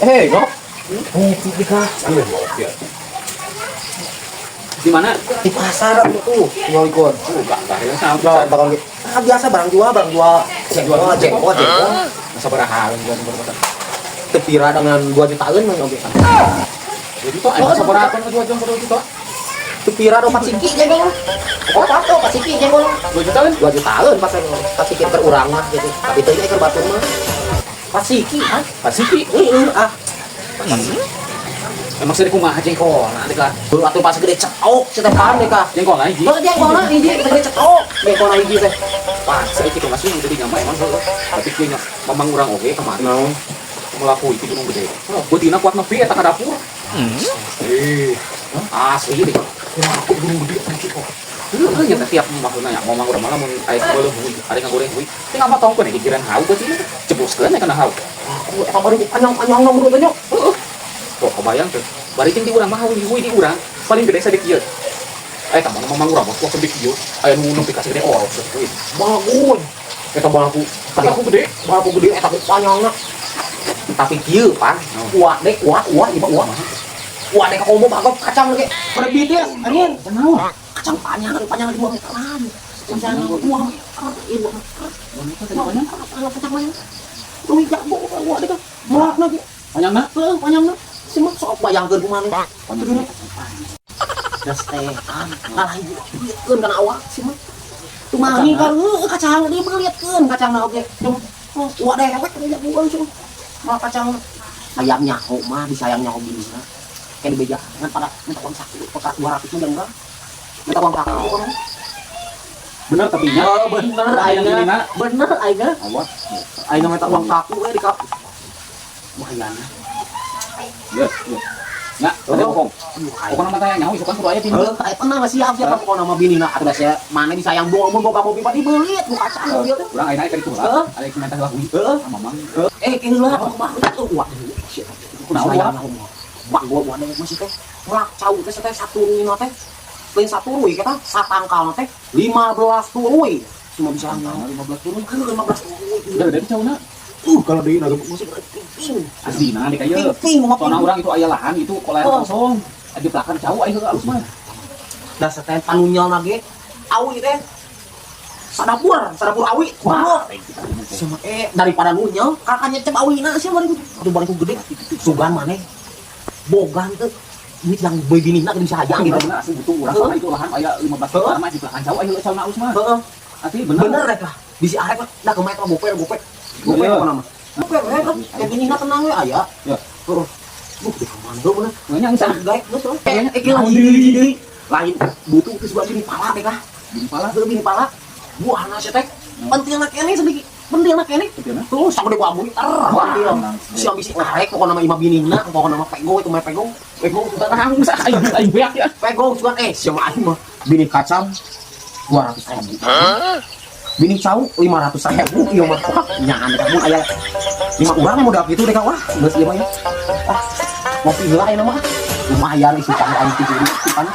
Ngok. Di Di mana? di pasar tuh, tinggal ikut. Sama Bakal biasa barang jual jengkol. sabaraha Tepira dengan 2 jutaan mah oke. jadi tuh ada sabaraha kan jual gitu. Tepira do pasiki jengkol. Oh, pato pasiki jengkol. 2 juta kan? 2 jutaan pasar pasiki per urang mah gitu. Tapi teh keur batur mah. Pasiki ah. Pasiki. Ah. Emang sih kumaha jengkol nah dekat. Atuh pas gede cetok cetepan deh kah. Jengkol lagi. Oh, jengkolna hiji gede cetok. Jengkolna hiji teh. Pas saiki teh masih jadi nyampe emang tapi kieu mamang urang oge kemarin. Melaku itu gunung gede. Betina kuat nepi eta ka dapur. Asli deh. Aku gunung gede anjir kok. Ya tiap maksudnya ya mamang urang malah mun aya boleh ada ngagoreng kuy. Teh ngapa tong kene kikiran hau teh sih. Cepuskeun ya kana hau. Aku eta baru panjang nomor teh nya. Kok kebayang tuh. Bari jeung di urang mah di urang paling gede sadek kieu. Aya tah mamang urang mah kuat sedek kieu. Aya nu nepi ka segede orok kuy. Bagus. Eta balaku gede eta panjangna. Tapi kieu pan, kuat deh, kuat ieu kuat. Kuat deh ka komo bagok kacang ge. Perbit ya, anjing. Kenapa? Kacang panjang 2 meteran. Kacang 2 meter. Ieu. Kacang panjang. Lu jago kuat deh ka. Melakna ge. Panjangna. Simak sok bayangkeun kumaha. Panjangna. Das teh kalah ieu kana awak simak. Tumangi kan kacang dia melihatkeun kacangna oge. Kuat deh awak jago langsung. Mal kacang ayam nyaho mah disayang nyaho gini nah kayak dibeja kan pada minta uang saku pekat 200 mah enggak minta uang saku kan Bener tapi nya. bener aina Awat. aina minta uang saku di kap bahayana Ya. Nya, ada pokok. Pokok nama tanya nyaho isukan kudu aya pintu. kayak pernah masih siap pokok nama binina atuh sia mana disayang doang mun boga mobil padi beulit nu kacang ieu teh Urang aya ka ditu lah. Ada yang minta lagu. Mamang. kira mah wah Kunaon? Bang gua ada masih teh melak cau teh teh satu ruina teh lain satu ruy kita satangkal teh 15 turuy cuma bisa nyawa 15 turuy kan 15 turuy Udah dari cauna. kalau di naga masih ping Asli nah di kaya. ping Soalnya orang itu aya lahan itu koler kosong. Di belakang jauh aya alus mah. da sateh panunyal nage awi teh sadapur awi wah sama daripada nunyal kakaknya cep awina sih bari aduh bari gede sugan maneh bogan teh duit yang boy binina geuning sahayang gitu Bener asli butuh urang soalnya itu lahan aya 15 juta mah di belakang jauh aya cauna alus mah. heeh Asli bener. bener rek lah bisi arek da ke metro gopek apa nama gopek rek kayak binina tenang we aya Ya. terus di kamando bener Nya insang gaek geus kayaknya lain lain butuh geus baju di pala deh kah di kepala di pala buahna sih teh pentilna kene sedikit pentilna kene terus sampai gua amui pentil si ambisi arek pokoknya nama imah binina pokoknya nama pego itu mah pego Tarang sa ay beak ya. pego sugan siapa aing mah bini kacang 200.000 bini cau 500.000 ieu mah nyaan kamu aya 5 urang modal kitu deh wah geus ieu mah ya ngopi heula aya mah lumayan isi pang aing 7.000 kan